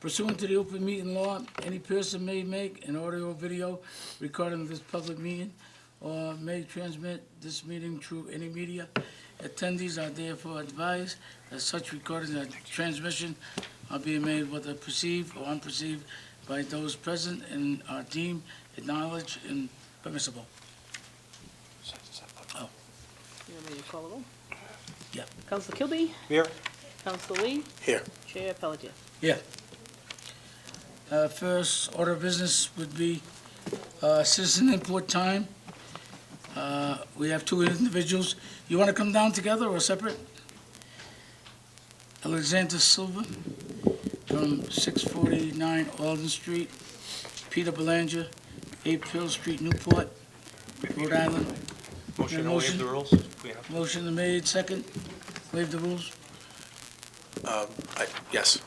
Pursuant to the open meeting law, any person may make an audio or video recording of this public meeting or may transmit this meeting through any media. Attendees are therefore advised that such recordings and transmission are being made whether perceived or unperceived by those present and are deemed acknowledged and permissible. Oh, You want me to call the roll? yeah, Council Kilby? Here. Council Lee? Here. Chair Pelletier? yeah. First order of business would be citizen input time. We have two individuals. You want to come down together or separate? Alexander Silva from 649 Alden Street, Peter Belanger, 8 Pearl Street, Newport, Rhode Island. Motion to Motion. waive the rules? We have. Motion made, second. Waive the rules. Yes.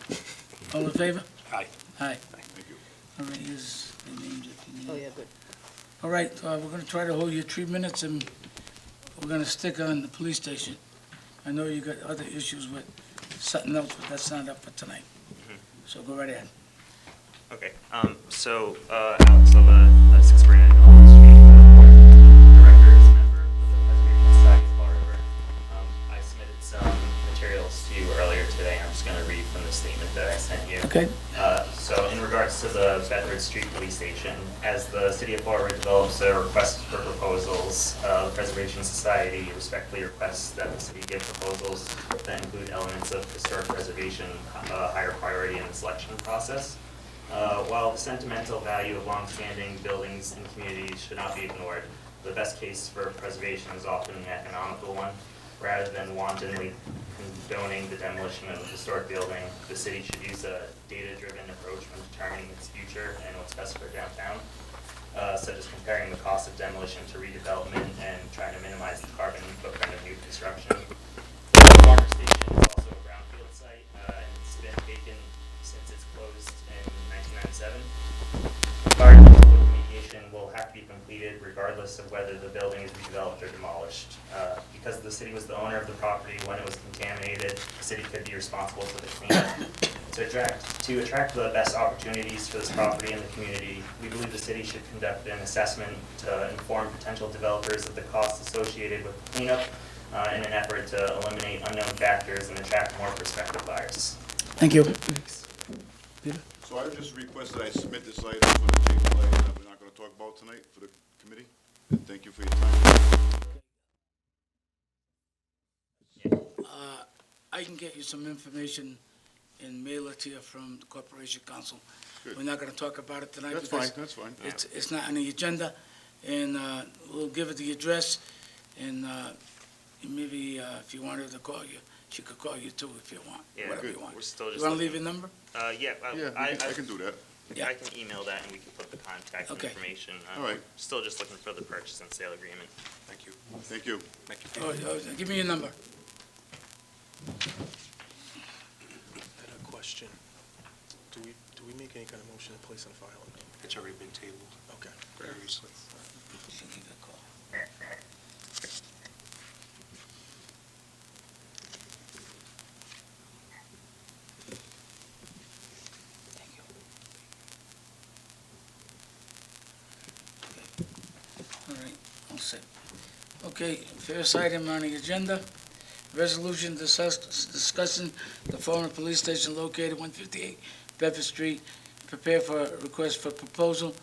All in favor? Aye. Aye. Thank you. All right, here's the names if you need. Oh, yeah, good. All right, we're going to try to hold you 3 minutes, and we're going to stick on the police station. I know you got other issues with something else, but that's not up for tonight. So go right ahead. Okay, so, Alex Silva, 649 Alden Street, Director, is a member of the Preservation Society of Fall River. I submitted some materials to you earlier today. I'm just gonna read from the statement that I sent you. Okay? So in regards to the Bedford Street Police Station, as the City of Fall River develops a request for proposals, the Preservation Society respectfully requests that the city give proposals that include elements of historic preservation, higher priority in the selection process. While the sentimental value of longstanding buildings and communities should not be ignored, the best case for preservation is often an economical one. Rather than wantonly condoning the demolition of a historic building, the city should use a data-driven approach when determining its future and what's best for downtown, such as comparing the cost of demolition to redevelopment and trying to minimize the carbon footprint of new construction. The Walker Station is also a brownfield site, and it's been vacant since it's closed in 1997. Environmental remediation will have to be completed regardless of whether the building is redeveloped or demolished. Because the city was the owner of the property when it was contaminated, the city could be responsible for the cleanup. To attract the best opportunities for this property in the community, we believe the city should conduct an assessment to inform potential developers of the costs associated with the cleanup in an effort to eliminate unknown factors and attract more prospective buyers. Thank you. So I would just request that I submit this item for the table item that we're not going to talk about tonight for the committee. And thank you for your time. I can get you some information and mail it to you from the Corporation Council. Good. We're not going to talk about it tonight. That's because fine, that's fine. It's not on the agenda, and we'll give it the address, and maybe if you wanted to call you, she could call you too if you want, Yeah, whatever good. you want. We're still You just want to looking- leave your number? Yeah, Yeah, I can do that. Yeah. I can email that and we can put the contact Okay. information. All right. Still just looking for the purchase and sale agreement. Thank you. Thank you. Give me your number. I had a question. Do we make any kind of motion to place on file? It's already been tabled Okay. previously. She'll give you a call. Thank you. All right, all set. Okay, first item on the agenda, resolution discussing the former police station located 158 Bedford Street, prepare for a request for proposal,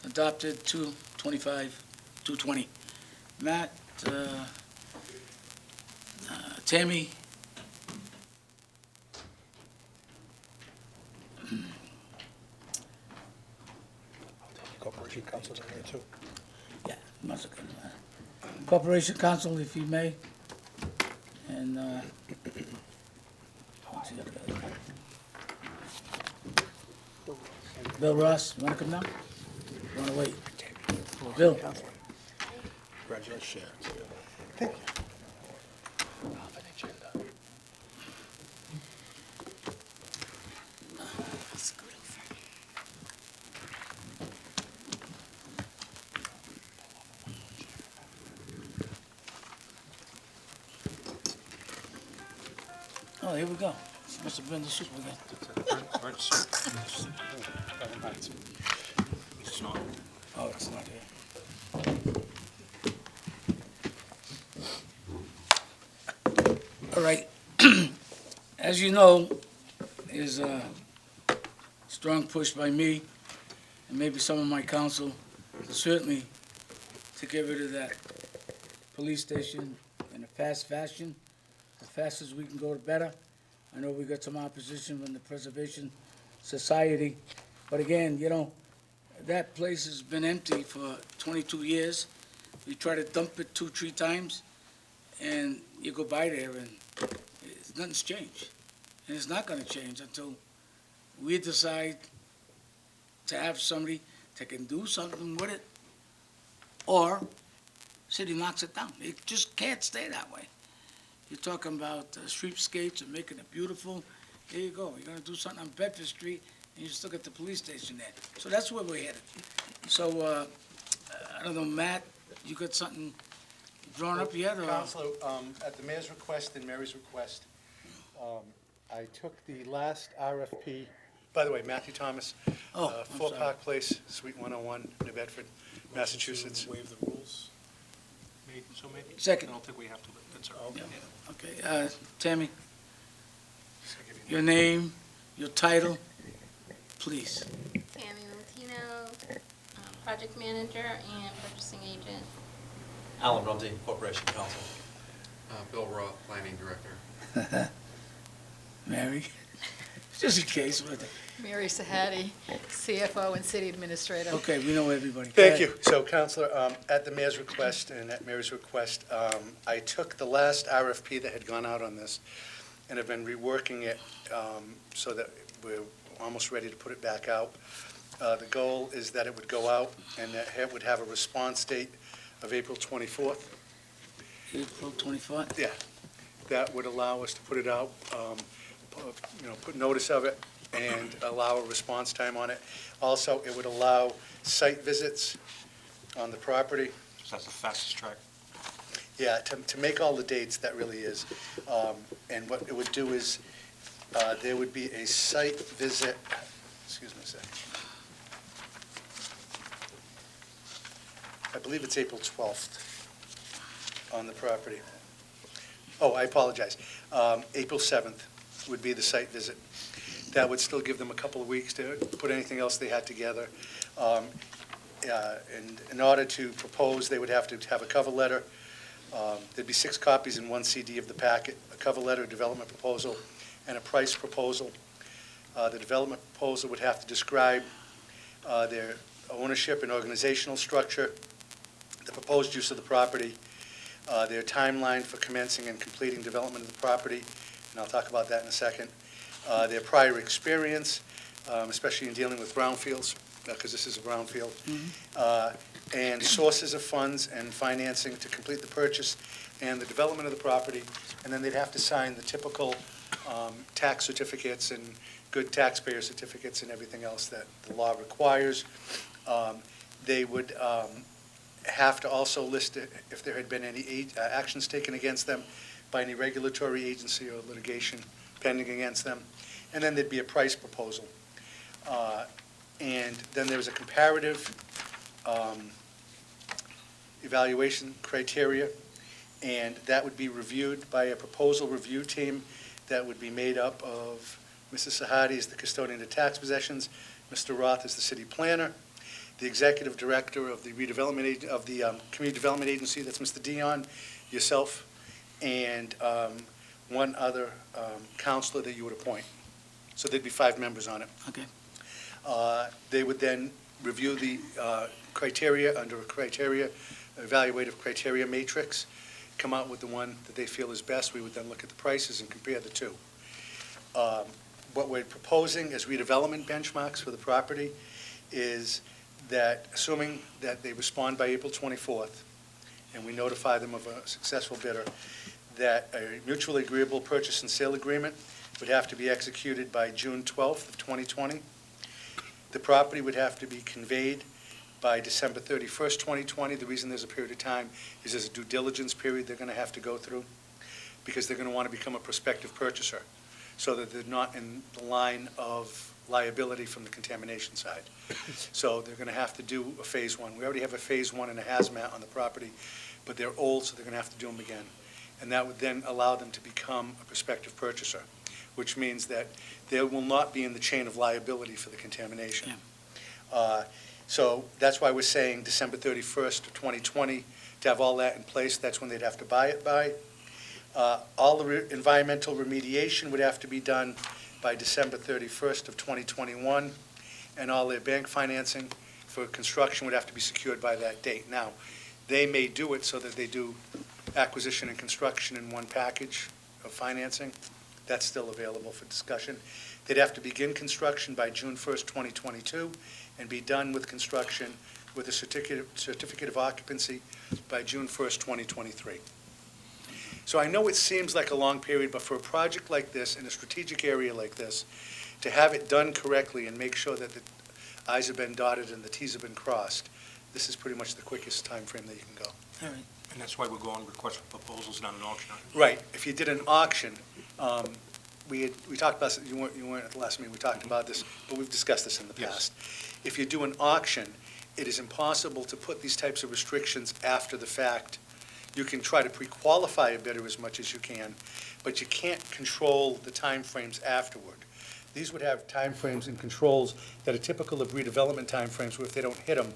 adopted 2/25/220. Matt, Tammy, Corporation Council's in there too. yeah, must have come, Corporation Counsel, if he may, and, what's the other guy? Bill Ross, you wanna come down? You wanna wait? Bill? Congratulations. Oh, here we go. She must have been the super again. It's not. Oh, it's not here. All right. As you know, is a strong push by me and maybe some of my council, certainly to get rid of that police station in a fast fashion. The fastest we can go, the better. I know we got some opposition from the Preservation Society, but again, you know, that place has been empty for 22 years. We try to dump it 2-3 times, and you go by there and nothing's changed. And it's not gonna change until we decide to have somebody that can do something with it, or city knocks it down. It just can't stay that way. You're talking about streetscapes and making it beautiful. Here you go. You're gonna do something on Bedford Street, and you still got the police station there. So that's where we're headed. So, I don't know, Matt, you got something drawn up yet, or? Counselor, at the mayor's request and Mary's request, I took the last RFP, by the way, Matthew Thomas, Oh, I'm 4 sorry. Park Place, Suite 101, New Bedford, Massachusetts. Waive the rules. Made, so made? Second. I don't think we have to, but that's all right. Yeah. Okay, Tammy, your name, your title, please. Tammy Latino, project manager and purchasing agent. Alan Rumsey, Corporation Counsel. Bill Roth, Planning Director. Mary, just in case. Mary Sahadi, CFO and City Administrator. Okay, we know everybody. Go Thank ahead. you. So, Counselor, at the mayor's request and at Mary's request, I took the last RFP that had gone out on this and have been reworking it so that we're almost ready to put it back out. The goal is that it would go out and that it would have a response date of April 24th. April 24th? Yeah, that would allow us to put it out, put notice of it and allow a response time on it. Also, it would allow site visits on the property. So that's the fastest track. Yeah, to make all the dates, that really is. And what it would do is, there would be a site visit, excuse me a second. I believe it's April 12th on the property. Oh, I apologize. April 7th would be the site visit. That would still give them a couple of weeks to put anything else they had together. And in order to propose, they would have to have a cover letter. There'd be 6 copies in 1 CD of the packet, a cover letter, a development proposal, and a price proposal. The development proposal would have to describe their ownership and organizational structure, the proposed use of the property, their timeline for commencing and completing development of the property, and I'll talk about that in a second, their prior experience, especially in dealing with brownfields, because this is a brownfield, and sources of funds and financing to complete the purchase and the development of the property, and then they'd have to sign the typical tax certificates and good taxpayer certificates and everything else that the law requires. They would have to also list it if there had been any actions taken against them by any regulatory agency or litigation pending against them. And then there'd be a price proposal. And then there's a comparative evaluation criteria, and that would be reviewed by a proposal review team that would be made up of Mrs. Sahadi as the custodian of tax possessions, Mr. Roth as the city planner, the executive director of the Community Development Agency, that's Mr. Dion, yourself, and one other counselor that you would appoint. So there'd be 5 members on it. Okay. They would then review the criteria under a evaluative criteria matrix, come out with the one that they feel is best. We would then look at the prices and compare the two. What we're proposing as redevelopment benchmarks for the property is that, assuming that they respond by April 24th, and we notify them of a successful bidder, that a mutually agreeable purchase and sale agreement would have to be executed by June 12th of 2020. The property would have to be conveyed by December 31st, 2020. The reason there's a period of time is there's a due diligence period they're going to have to go through, because they're going to want to become a prospective purchaser, so that they're not in the line of liability from the contamination side. So they're going to have to do a phase 1. We already have a phase 1 and a hazmat on the property, but they're old, so they're going to have to do them again. And that would then allow them to become a prospective purchaser, which means that they will not be in the chain of liability for the contamination. So that's why we're saying December 31st of 2020, to have all that in place. That's when they'd have to buy it by. All the environmental remediation would have to be done by December 31st of 2021, and all their bank financing for construction would have to be secured by that date. Now, they may do it so that they do acquisition and construction in one package of financing. That's still available for discussion. They'd have to begin construction by June 1st, 2022, and be done with construction with a certificate of occupancy by June 1st, 2023. So I know it seems like a long period, but for a project like this, in a strategic area like this, to have it done correctly and make sure that the i's have been dotted and the t's have been crossed, this is pretty much the quickest time frame that you can go. All right. And that's why we're going request for proposals, not an auction. Right. If you did an auction, we talked about, you weren't at the last meeting, we talked about this, but we've discussed this in the Yes. past. If you do an auction, it is impossible to put these types of restrictions after the fact. You can try to pre-qualify a bidder as much as you can, but you can't control the timeframes afterward. These would have timeframes and controls that are typical of redevelopment timeframes, where if they don't hit them,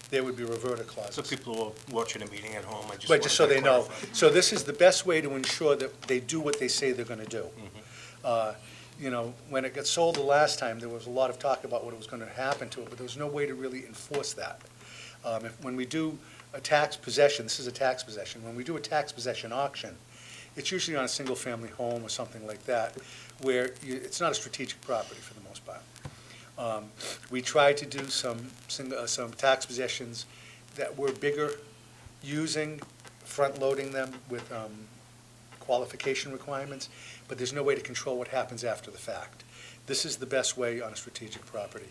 there would be reverter clauses. So people who are watching the meeting at home, I just But just so wanted they to know. clarify. So this is the best way to ensure that they do what they say they're gonna do. You know, when it got sold the last time, there was a lot of talk about what was gonna happen to it, but there was no way to really enforce that. When we do a tax possession, this is a tax possession, when we do a tax possession auction, it's usually on a single-family home or something like that, where it's not a strategic property for the most part. We tried to do some tax possessions that were bigger, front-loading them with qualification requirements, but there's no way to control what happens after the fact. This is the best way on a strategic property.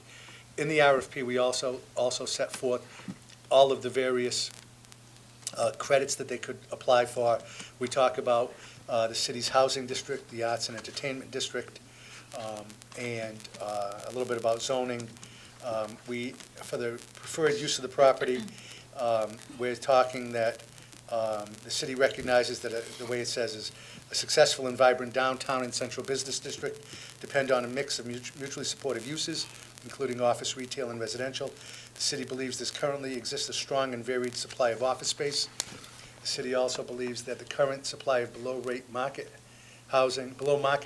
In the RFP, we also set forth all of the various credits that they could apply for. We talk about the city's housing district, the arts and entertainment district, and a little bit about zoning. For the preferred use of the property, we're talking that the city recognizes that, the way it says is, a successful and vibrant downtown and central business district depend on a mix of mutually supportive uses, including office, retail, and residential. The city believes there currently exists a strong and varied supply of office space. The city also believes that the current supply of below market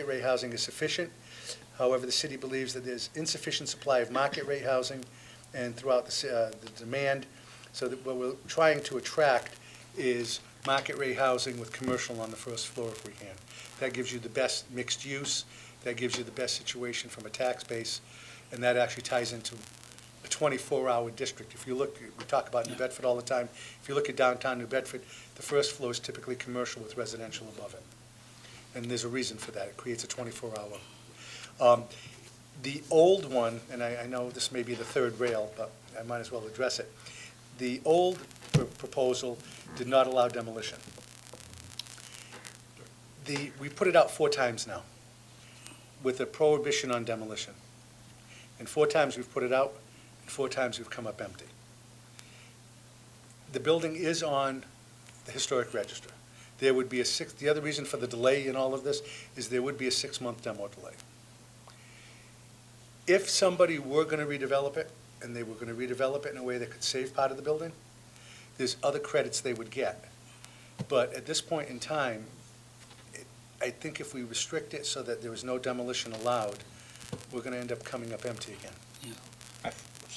rate housing is sufficient. However, the city believes that there's insufficient supply of market rate housing and throughout the demand. So that what we're trying to attract is market rate housing with commercial on the first floor if we can. That gives you the best mixed use, that gives you the best situation from a tax base, and that actually ties into a 24-hour district. If you look, we talk about New Bedford all the time, if you look at downtown New Bedford, the first floor is typically commercial with residential above it. And there's a reason for that. It creates a 24-hour. The old one, and I know this may be the third rail, but I might as well address it. The old proposal did not allow demolition. We put it out 4 times now with a prohibition on demolition. And 4 times we've put it out, and 4 times we've come up empty. The building is on the historic register. There would be the other reason for the delay in all of this is there would be a 6-month demo delay. If somebody were going to redevelop it, and they were gonna redevelop it in a way that could save part of the building, there's other credits they would get. But at this point in time, I think if we restrict it so that there is no demolition allowed, we're gonna end up coming up empty again.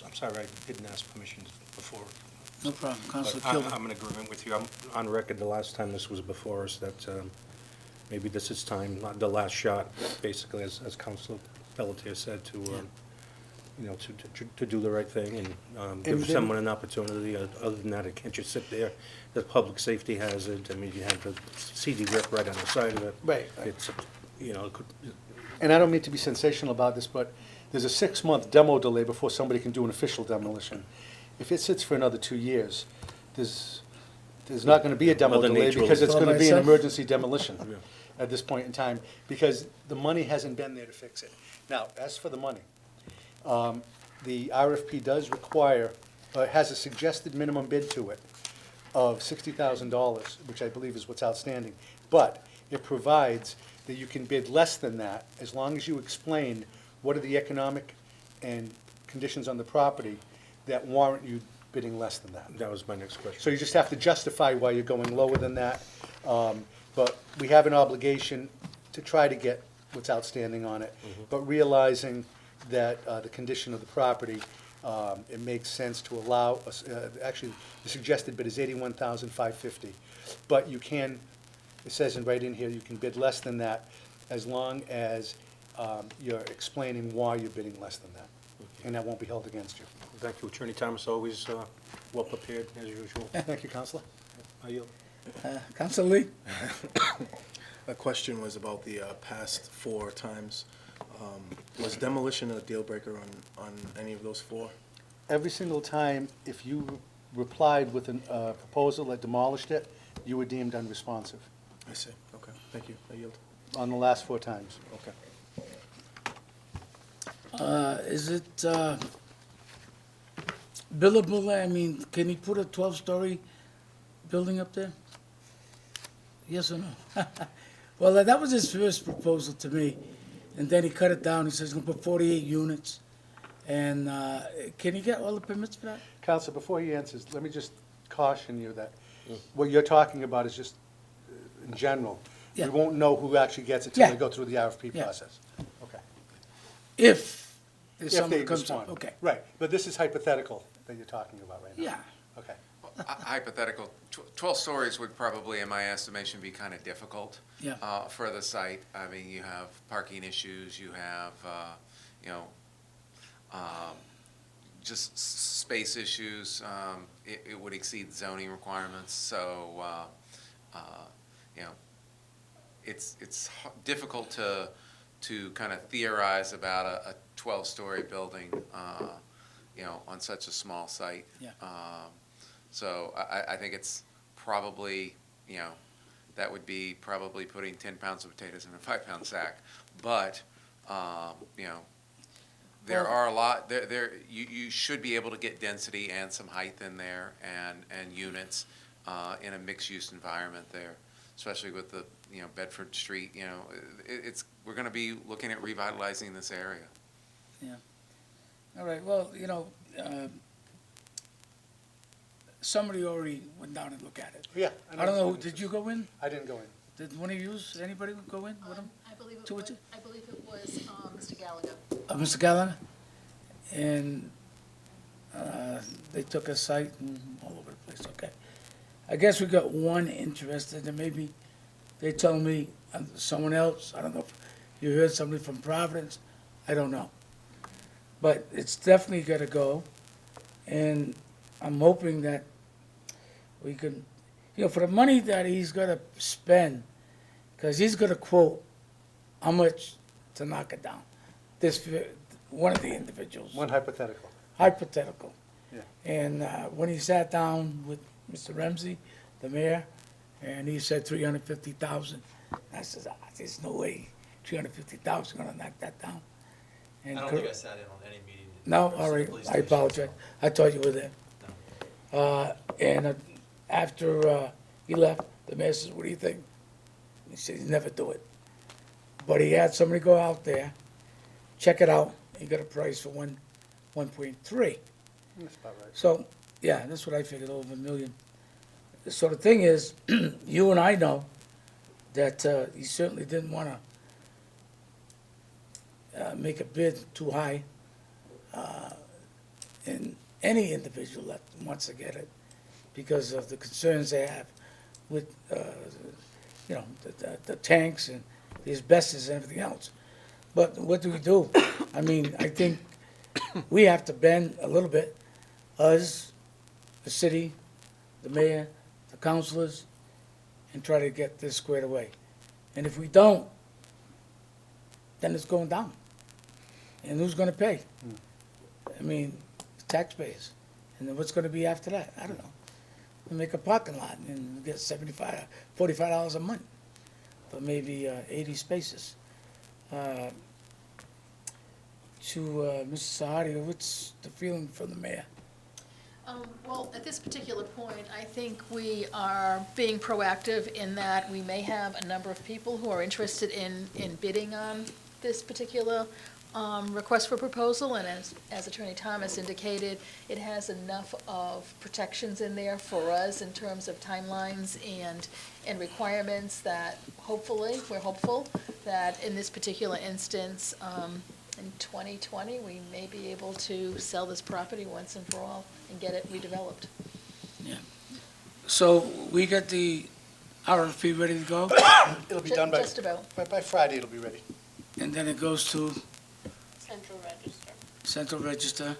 I'm sorry, I didn't ask permission before. No problem. Councilor But Kilby. I'm in agreement with you. I'm on record the last time this was before us, that maybe this is time, not the last shot, basically, as Councilor Pelletier said, to, you know, to do the right thing and give then- someone an opportunity. Other than that, it can't just sit there. The public safety hazard, I mean, you have the CD rip right on the side of it. Right. It's, you know, it could, And I don't mean to be sensational about this, but there's a 6-month demo delay before somebody can do an official demolition. If it sits for another 2 years, there's not gonna be a demo Mother delay Nature will because it's fall gonna by be an itself. emergency demolition at this point in time, because the money hasn't been there to fix it. Now, as for the money, the RFP does require, has a suggested minimum bid to it of $60,000, which I believe is what's outstanding. But it provides that you can bid less than that as long as you explain what are the economic and conditions on the property that warrant you bidding less than that. that was my next question. So you just have to justify why you're going lower than that. But we have an obligation to try to get what's outstanding on it. But realizing that the condition of the property, it makes sense to allow, actually, the suggested bid is $81,550. But you can, it says right in here, you can bid less than that as long as you're explaining why you're bidding less than that. And that won't be held against you. Thank you, Attorney Thomas, always well-prepared, as usual. Thank you, Counselor. I yield. Councilor Lee? My question was about the past 4 times. Was demolition a deal breaker on any of those 4? Every single time, if you replied with a proposal that demolished it, you were deemed unresponsive I see, okay, thank you, I yield. on the last 4 times. Okay. Is it billable? I mean, can he put a 12-story building up there? Yes or no? Well, that was his first proposal to me, and then he cut it down. He says he's gonna put 48 units. And can he get all the permits for that? Counselor, before he answers, let me just caution you that what you're talking about is just in general. We Yeah. won't know who actually gets it till Yeah. they go through the RFP Yeah. process. Okay. If there's If someone they that comes up, respond. okay. Right, but this is hypothetical that you're talking about right now. Yeah, Okay. Hypothetical, 12 stories would probably, in my estimation, be kind of difficult Yeah. for the site. I mean, you have parking issues, you have, you know, just space issues. It would exceed zoning requirements, so, you know, it's difficult to kind of theorize about a 12-story building, you know, on such a small site. Yeah. So I think it's probably, you know, that would be probably putting 10 pounds of potatoes in a 5-pound sack. But, you know, there Well- are a lot, you should be able to get density and some height in there and units in a mixed-use environment there, especially with the, you know, Bedford Street, you know, we're gonna be looking at revitalizing this area. all right, well, you know, somebody already went down and looked at it. Yeah. I don't know, did you go in? I didn't go in. Did one of you, anybody go in with him? I believe To which- I believe it was Mr. Gallagher. Mr. Gallagher? And they took a site and all over the place, okay. I guess we got one interested, and maybe they tell me someone else, I don't know if you heard somebody from Providence, I don't know. But it's definitely gotta go, and I'm hoping that we can, you know, for the money that he's gonna spend, because he's gonna quote how much to knock it down. One of the individuals, One hypothetical. hypothetical. Yeah. And when he sat down with Mr. Ramsey, the mayor, and he said 350,000, I said, there's no way 350,000 gonna knock that down. And I don't think I sat in on any meeting. No, in all the right, police I station, apologize. so- I thought you were there. And after he left, the mayor says, what do you think? He said, he'd never do it. But he had somebody go out there, check it out. He got a price for 1.3. That's about right. So, yeah, that's what I figured, over $1 million. So the thing is, you and I know that he certainly didn't want to make a bid too high, and any individual that wants to get it, because of the concerns they have with, you know, the tanks and the asbestos and everything else. But what do? I mean, I think we have to bend a little bit, us, the city, the mayor, the councilors, and try to get this squared away. And if we don't, then it's going down. And who's gonna pay? I mean, taxpayers. And then what's gonna be after that? I don't know. We make a parking lot and get $45 a month for maybe 80 spaces. To Mr. Sahadi, what's the feeling from the mayor? Well, at this particular point, I think we are being proactive in that we may have a number of people who are interested in bidding on this particular request for proposal, and as Attorney Thomas indicated, it has enough of protections in there for us in terms of timelines and requirements that hopefully, we're hopeful that in this particular instance, in 2020, we may be able to sell this property once and for all and get it redeveloped. So we got the RFP ready to go, It'll be done by, Just about. by Friday, it'll be ready. and then it goes to Central Register. Central Register,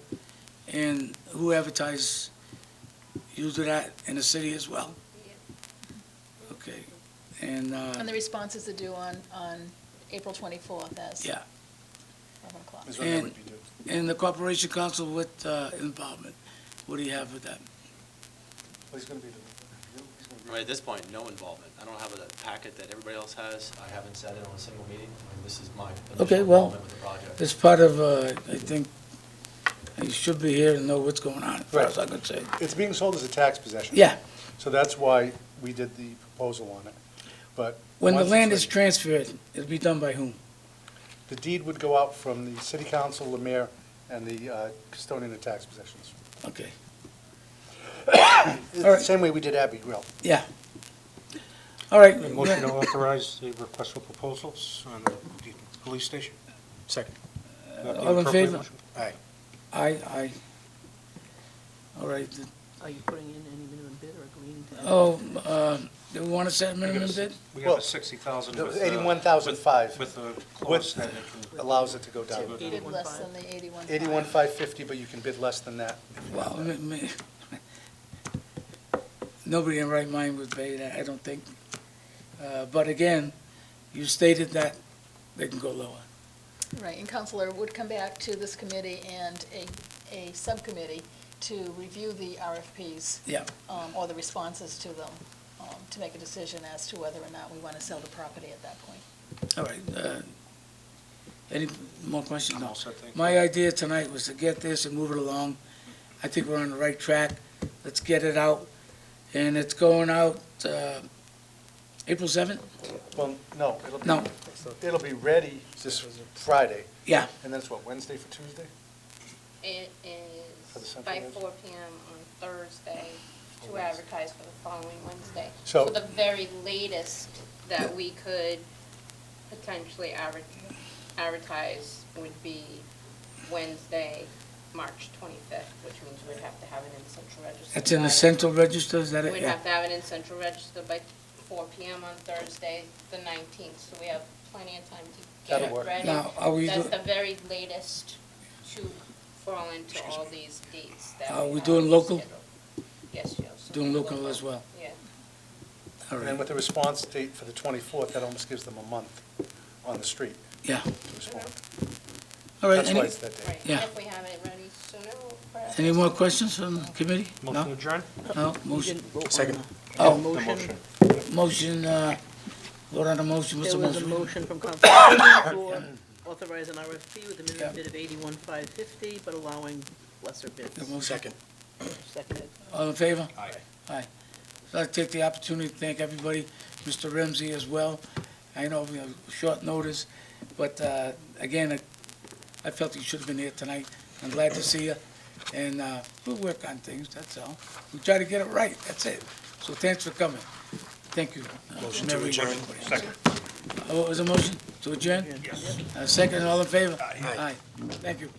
and who advertises? You do that in the city as well? Yeah. Okay, and, And the responses are due on April 24th as yeah, 11 o'clock. Is when that would be due. and the Corporation Council, what involvement? What do you have with that? Well, he's gonna be he's gonna be- Right, at this point, no involvement. I don't have a packet that everybody else has. I haven't sat in on a single meeting. And this is my initial Okay, well, involvement with the project. It's part of, I think, you should be here and know what's going on, as far as I can say. It's being sold as a tax possession. Yeah, So that's why we did the proposal on it. But when the once it's land is ready- transferred, it'll be done by whom? The deed would go out from the city council, the mayor, and the custodian of tax possessions. Okay, It's All the right. same way we did Abbey Grill. yeah. All right. Motion to authorize the request for proposals on the police station? Second. All in favor? Aye. Aye. All right, Are you putting in any minimum bid or agreeing to? do we want to set a minimum bid? We Well, have a 60,000 The with... 81,005 With the clause that it can... allows it to go down. Bid less than the 81. 81,550, but you can bid less than that. Well, nobody in right mind would pay that, I don't think. But again, you stated that they can go lower. Right, and Counselor would come back to this committee and a subcommittee to review the RFPs. Yeah. Or the responses to them, to make a decision as to whether or not we want to sell the property at that point. All right, any more questions? I'm No. all set, thank you. My idea tonight was to get this and move it along. I think we're on the right track. Let's get it out. And it's going out, April 7th? Well, no, No. it'll be ready this Friday, Yeah, and then it's what, Wednesday for Tuesday? It For the is Central by Register? 4 PM on Thursday to advertise for the following Wednesday. So- So the very latest that we could potentially advertise would be Wednesday, March 25th, which means we'd have to have it in the Central Register. it's in the by- Central Register, is that it? We'd Yeah. have to have it in Central Register by 4 PM on Thursday, the 19th, so we have plenty of time to get That'll it work. ready. Now, are we That's do- the very latest to fall into all these dates that Are we have doing local? scheduled. Yes, yes. Doing local as well? Yeah. All And then right, with the response date for the 24th, that almost gives them a month on the street yeah. to respond. All right, That's why any, it's that date. Right, Yeah. if we have it ready sooner, perhaps. any more questions from the committee? Motion No? adjourned? No, You motion, didn't vote on Second. the Oh. motion. motion, vote on the motion, what's There the was a motion? motion from Councilor for authorize an RFP with a Yeah. minimum bid of 81,550, but allowing lesser The bids. motion. Second. Seconded. All in favor? Aye. Aye. So I'd take the opportunity to thank everybody, Mr. Ramsey as well. I know we have short notice, but again, I felt he should have been here tonight I'm glad to see you, and we'll work on things, that's all. We try to get it right, that's it. So thanks for coming. Thank you. Motion to Mary. adjourn. Second. What was the motion? To adjourn? Yes. Second, all in favor? Aye. Thank you.